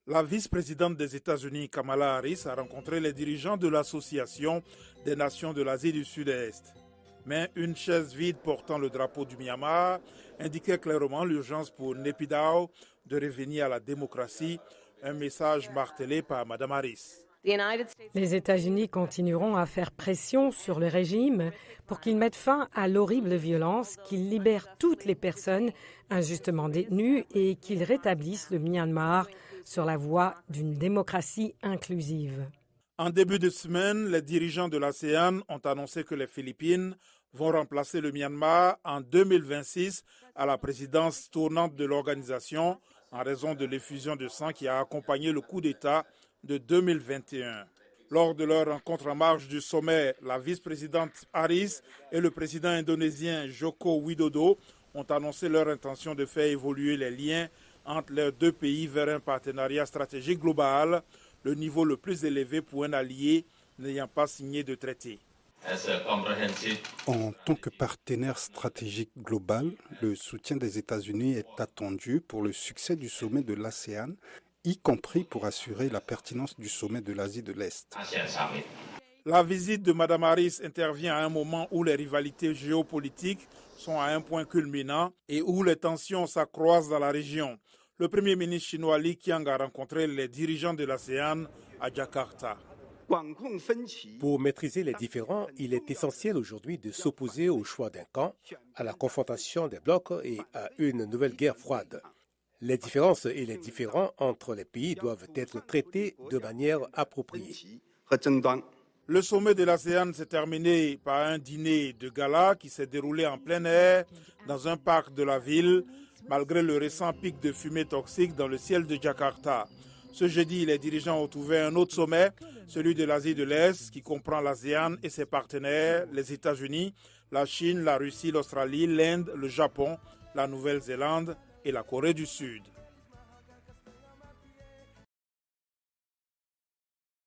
La vice-présidente des États-Unis, Kamala Harris, a rencontré les dirigeants de l'Association des nations de l'Asie du Sud-Est. Mais une chaise vide portant le drapeau du Myanmar indiquait clairement l'urgence pour Naypyidaw de revenir à la démocratie, un message martelé par Mme Harris. Les États-Unis continueront à faire pression sur le régime pour qu'il mette fin à l'horrible violence, qu'il libère toutes les personnes injustement détenues et qu'il rétablisse le Myanmar sur la voie d'une démocratie inclusive. En début de semaine, les dirigeants de l'ASEAN ont annoncé que les Philippines vont remplacer le Myanmar en 2026 à la présidence tournante de l'organisation en raison de l'effusion de sang qui a accompagné le coup d'État de 2021. Lors de leur rencontre en marge du sommet, la vice-présidente Harris et le président indonésien Joko Widodo ont annoncé leur intention de faire évoluer les liens entre les deux pays vers un partenariat stratégique global, le niveau le plus élevé pour un allié n'ayant pas signé de traité. En tant que partenaire stratégique global, le soutien des États-Unis est attendu pour le succès du sommet de l'ASEAN, y compris pour assurer la pertinence du sommet de l'Asie de l'Est. La visite de Mme Harris intervient à un moment où les rivalités géopolitiques sont à un point culminant et où les tensions s'accroissent dans la région. Le Premier ministre chinois Li Qiang a rencontré les dirigeants de l'ASEAN à Jakarta. Pour maîtriser les différends, il est essentiel aujourd'hui de s'opposer au choix d'un camp, à la confrontation des blocs et à une nouvelle guerre froide. Les différences et les différends entre les pays doivent être traités de manière appropriée. Le sommet de l'ASEAN s'est terminé par un dîner de gala qui s'est déroulé en plein air dans un parc de la ville, malgré le récent pic de fumée toxique dans le ciel de Jakarta. Ce jeudi, les dirigeants ont ouvert un autre sommet, celui de l'Asie de l'Est, qui comprend l'ASEAN et ses partenaires, les États-Unis, la Chine, la Russie, l'Australie, l'Inde, le Japon, la Nouvelle-Zélande et la Corée du Sud.